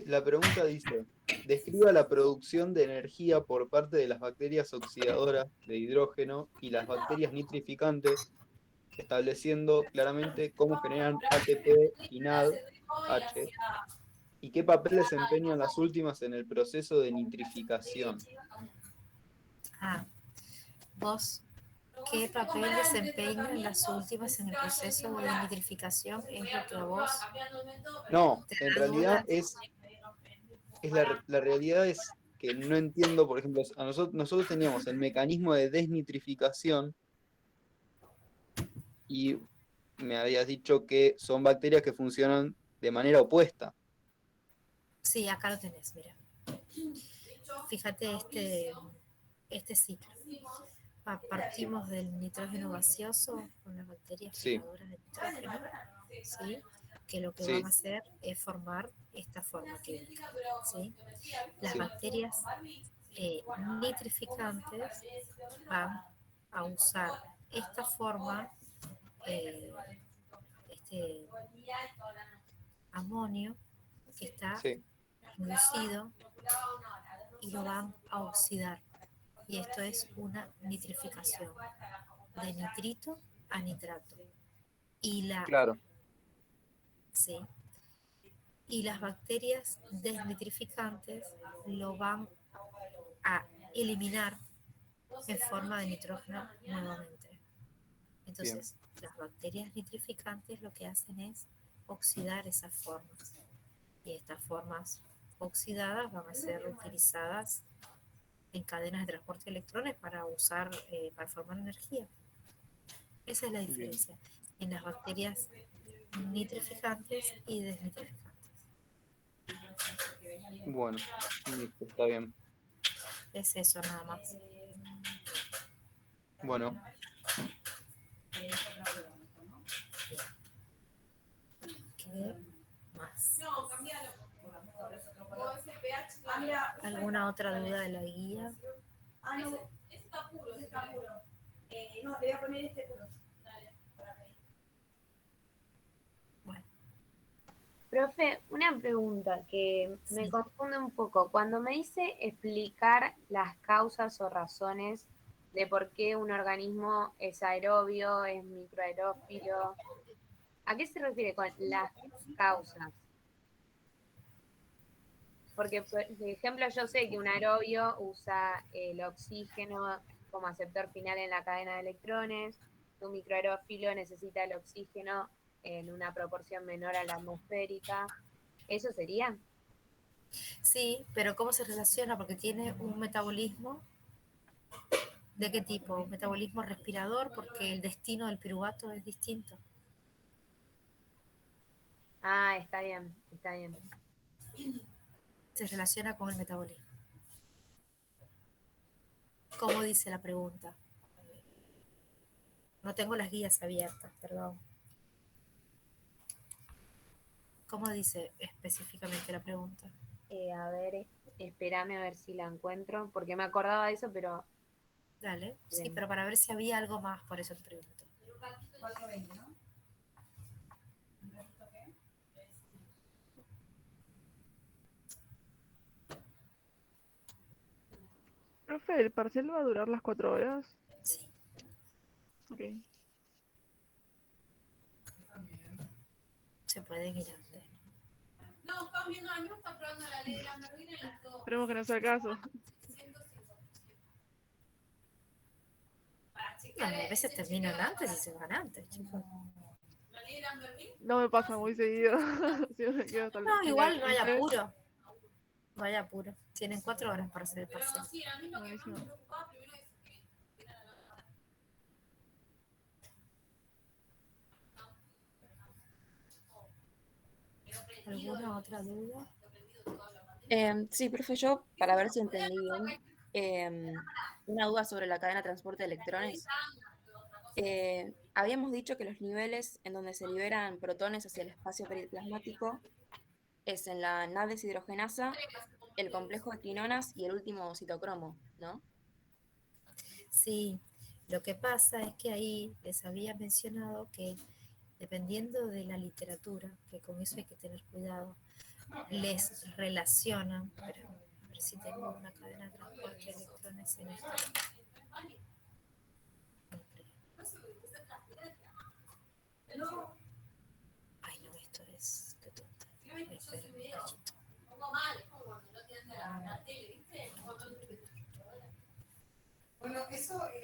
Speaker 5: La pregunta dice, describa la producción de energía por parte de las bacterias oxidadoras de hidrógeno y las bacterias nitrificantes, estableciendo claramente cómo generan ATP y NADH y qué papel desempeñan las últimas en el proceso de nitrificación.
Speaker 1: Ah, vos, ¿qué papel desempeñan las últimas en el proceso de nitrificación? Es lo que a vos
Speaker 5: No,
Speaker 1: te
Speaker 5: en
Speaker 1: da
Speaker 5: realidad
Speaker 1: dudas.
Speaker 5: la realidad es que no entiendo, por ejemplo, nosotros teníamos el mecanismo de desnitrificación y me habías dicho que son bacterias que funcionan de manera opuesta.
Speaker 1: Sí, acá lo tenés, mira. Fíjate este ciclo. Partimos del nitrógeno gaseoso con las bacterias
Speaker 5: Sí,
Speaker 1: fijadoras de nitrógeno, ¿sí? Que lo que van
Speaker 5: sí,
Speaker 1: a hacer es formar esta forma química, ¿sí? Las
Speaker 5: sí,
Speaker 1: bacterias nitrificantes van a usar esta forma, eh, este amonio que está
Speaker 5: sí,
Speaker 1: reducido y lo van a oxidar. Y esto es una nitrificación de nitrito a nitrato. Y,
Speaker 5: claro,
Speaker 1: ¿sí? Y las bacterias desnitrificantes lo van a eliminar en forma de nitrógeno nuevamente.
Speaker 5: bien,
Speaker 1: Entonces, las bacterias nitrificantes lo que hacen es oxidar esas formas. Y estas formas oxidadas van a ser utilizadas en cadenas de transporte de electrones para usar, para formar energía. Esa es la
Speaker 5: bien.
Speaker 1: diferencia en las bacterias nitrificantes y desnitrificantes.
Speaker 5: Bueno, listo, está bien.
Speaker 1: Es eso nada más.
Speaker 5: Bueno,
Speaker 1: ¿Qué más? ¿Alguna otra duda de la guía?
Speaker 4: Ah, no, ese está puro, ese está puro. No, le voy a poner este puro.
Speaker 1: Bueno,
Speaker 6: Profe, una pregunta que me
Speaker 1: sí.
Speaker 6: confunde un poco. Cuando me dice explicar las causas o razones de por qué un organismo es aerobio, es microaerófilo, ¿a qué se refiere con las causas? Porque, por ejemplo, yo sé que un aerobio usa el oxígeno como aceptor final en la cadena de electrones, un microaerófilo necesita el oxígeno en una proporción menor a la atmosférica. ¿Eso sería?
Speaker 1: Sí, pero ¿cómo se relaciona? Porque tiene un metabolismo. ¿De qué tipo? Metabolismo respirador, porque el destino del piruvato es distinto.
Speaker 6: Ah, está bien, está bien.
Speaker 1: Se relaciona con el metabolismo. ¿Cómo dice la pregunta? No tengo las guías abiertas, perdón. ¿Cómo dice específicamente la pregunta?
Speaker 6: A ver, espérame a ver si la encuentro, porque me acordaba de eso, pero
Speaker 1: Dale, sí,
Speaker 6: bien.
Speaker 1: pero para ver si había algo más, por eso te pregunto.
Speaker 4: 4:20, ¿no?
Speaker 2: Profe, ¿el parcial va a durar las 4 horas?
Speaker 1: Sí,
Speaker 2: Ok.
Speaker 1: se pueden ir antes.
Speaker 3: No, están viendo a mí, está probando la ley de la Merlina en las dos.
Speaker 2: Esperemos que no sea el caso.
Speaker 3: 105.
Speaker 1: No, a veces terminan antes y se van antes, chicos.
Speaker 3: La ley de la Merlina.
Speaker 2: No me pasa muy seguido. Siempre me quedo hasta el
Speaker 1: No,
Speaker 2: final.
Speaker 1: igual no hay apuro. No hay apuro. Tienen 4 horas para hacer el
Speaker 3: Pero
Speaker 1: parcial.
Speaker 3: sí, a mí lo que más me
Speaker 2: Buenísimo.
Speaker 3: preocupaba primero es que era la
Speaker 1: ¿Alguna otra duda?
Speaker 7: Sí, profe, yo, para ver si entendí bien, una duda sobre la cadena de transporte de electrones. Habíamos dicho que los niveles en donde se liberan protones hacia el espacio periplasmático es en la NAD deshidrogenasa, el complejo de quinonas y el último citocromo, ¿no?
Speaker 1: Sí, lo que pasa es que ahí les había mencionado que dependiendo de la literatura, que con eso hay que tener cuidado, les relacionan, pero a ver si tengo una cadena de transporte de electrones en esto. Ay, no, esto es... Qué tonta. Espera un cachito.
Speaker 4: Bueno, eso a mí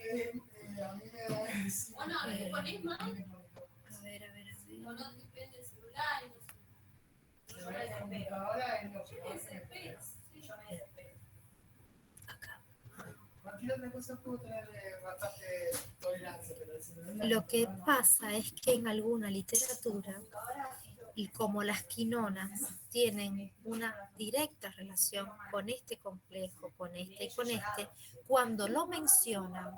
Speaker 4: me da.
Speaker 3: Bueno, le ponés mal,
Speaker 1: A ver, a ver, a
Speaker 3: o
Speaker 1: ver.
Speaker 3: no te prende el celular y no sé.
Speaker 4: Yo la computadora es lo que
Speaker 3: Yo me desespero. Sí, yo me desespero.
Speaker 1: Acá.
Speaker 4: cualquier otra cosa puedo tener bastante tolerancia, pero el celular.
Speaker 1: Lo que pasa es que en alguna literatura, y como las quinonas tienen una directa relación con este complejo, con este y con este, cuando lo mencionan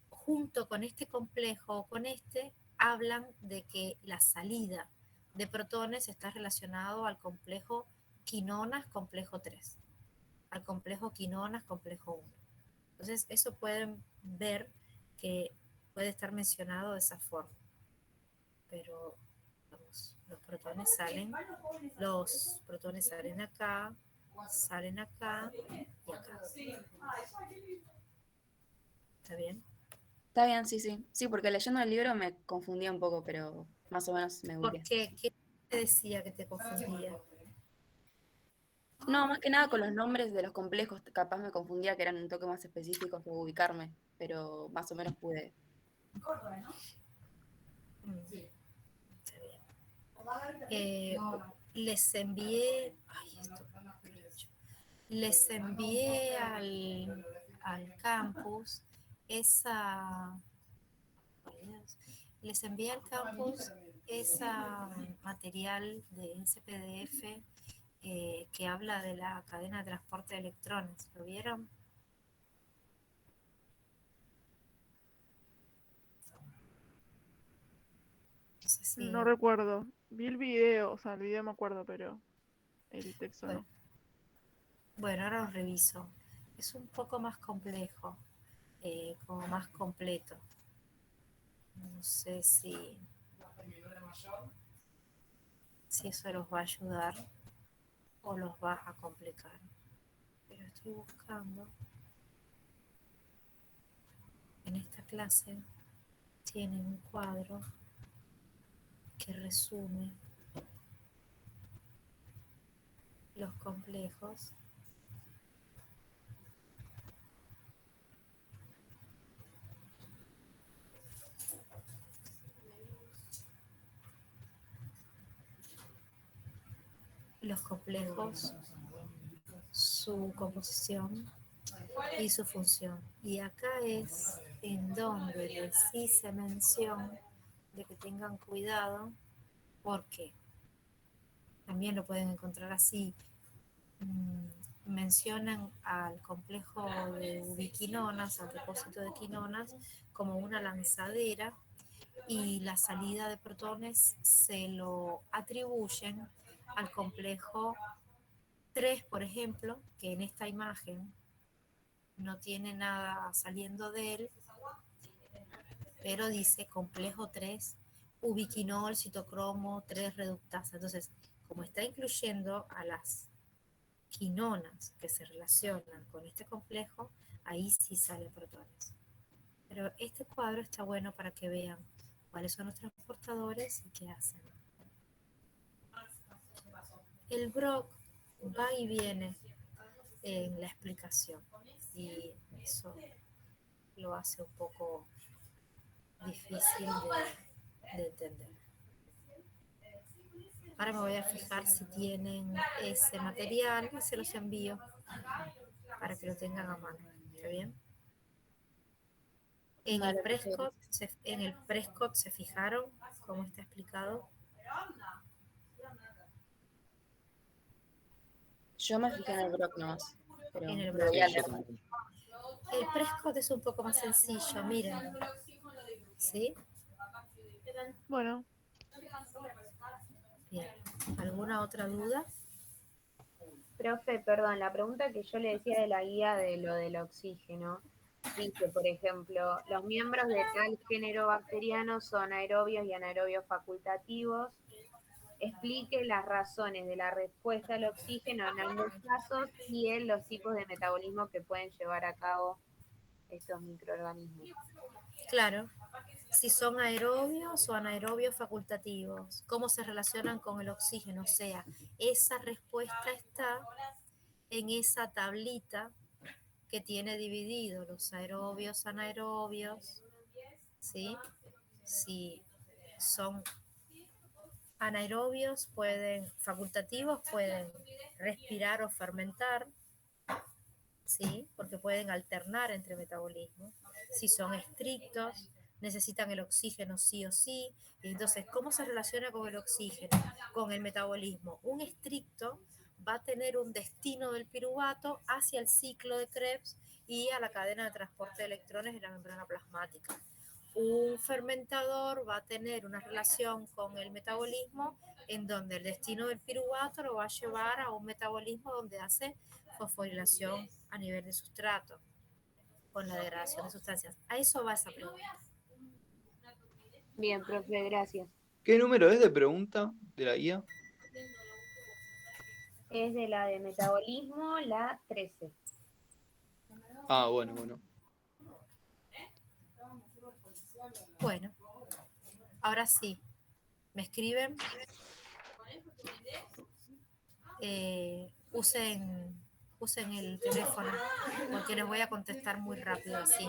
Speaker 1: junto con este complejo o con este, hablan de que la salida de protones está relacionado al complejo quinonas, complejo 3, al complejo quinonas, complejo 1. Entonces, eso pueden ver que puede estar mencionado de esa forma, pero los protones salen acá y acá. ¿Está bien?
Speaker 7: Está bien, sí, sí. Sí, porque leyendo el libro me confundía un poco, pero más o menos me
Speaker 1: ¿Por
Speaker 7: ubiqué.
Speaker 1: qué? ¿Qué te decía que te confundía?
Speaker 7: No, más que nada con los nombres de los complejos, capaz me confundía que eran un toque más específicos para ubicarme, pero más o menos pude.
Speaker 1: Está bien. Les envié, ay, esto, les envié al campus esa, les envié al campus esa material de ese PDF que habla de la cadena de transporte de electrones. ¿Lo vieron? No sé
Speaker 2: No
Speaker 1: si...
Speaker 2: recuerdo. Vi el video, o sea, el video me acuerdo, pero el texto
Speaker 1: Bueno,
Speaker 2: no.
Speaker 1: bueno, ahora lo reviso. Es un poco más complejo, como más completo. No sé si eso los va a ayudar o los va a complicar. Pero estoy buscando. En esta clase tienen un cuadro que resume los complejos. Los complejos su composición y su función. Y acá es en donde les hice mención de que tengan cuidado, porque también lo pueden encontrar así. Mencionan al complejo de ubiquinonas, al depósito de quinonas, como una lanzadera, y la salida de protones se lo atribuyen al complejo 3, por ejemplo, que en esta imagen no tiene nada saliendo de él, pero dice complejo 3, ubiquinol, citocromo, 3 reductasa. Entonces, como está incluyendo a las quinonas que se relacionan con este complejo, ahí sí salen protones. Pero este cuadro está bueno para que vean cuáles son los transportadores y qué hacen. El Brock va y viene en la explicación y eso lo hace un poco difícil de entender. Ahora me voy a fijar si tienen ese material y se los envío para que lo tengan a mano. ¿Está bien? En el Prescott se fijaron cómo está explicado.
Speaker 7: Yo me fijé en el Brock nomás, pero
Speaker 1: En el
Speaker 7: lo
Speaker 1: Brock.
Speaker 7: voy a
Speaker 5: Sí, yo
Speaker 7: leer.
Speaker 5: también.
Speaker 1: El Prescott es un poco más sencillo, miren. ¿Sí?
Speaker 2: Bueno,
Speaker 1: Bien. ¿Alguna otra duda?
Speaker 6: Profe, perdón, la pregunta que yo le decía de la guía de lo del oxígeno, dice, por ejemplo, los miembros de tal género bacteriano son aerobios y anaerobios facultativos. Explique las razones de la respuesta al oxígeno en ambos casos y en los tipos de metabolismo que pueden llevar a cabo estos microorganismos.
Speaker 1: Claro. Si son aerobios o anaerobios facultativos, cómo se relacionan con el oxígeno. O sea, esa respuesta está en esa tablita que tiene dividido los aerobios, anaerobios, ¿sí? Si son anaerobios, facultativos, pueden respirar o fermentar, ¿sí? Porque pueden alternar entre metabolismos. Si son estrictos, necesitan el oxígeno sí o sí. Y entonces, ¿cómo se relaciona con el oxígeno? Con el metabolismo. Un estricto va a tener un destino del piruvato hacia el ciclo de Krebs y a la cadena de transporte de electrones de la membrana plasmática. Un fermentador va a tener una relación con el metabolismo en donde el destino del piruvato lo va a llevar a un metabolismo donde hace fosforilación a nivel de sustrato con la degradación de sustancias. A eso va esa pregunta.
Speaker 6: Bien, profe, gracias.
Speaker 5: ¿Qué número es de pregunta de la guía?
Speaker 6: Es de la de metabolismo, la 13.
Speaker 5: Ah, bueno.
Speaker 1: Bueno, ahora sí, me escriben. Usen el teléfono porque les voy a contestar muy rápido así.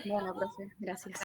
Speaker 7: Bueno, profe, gracias.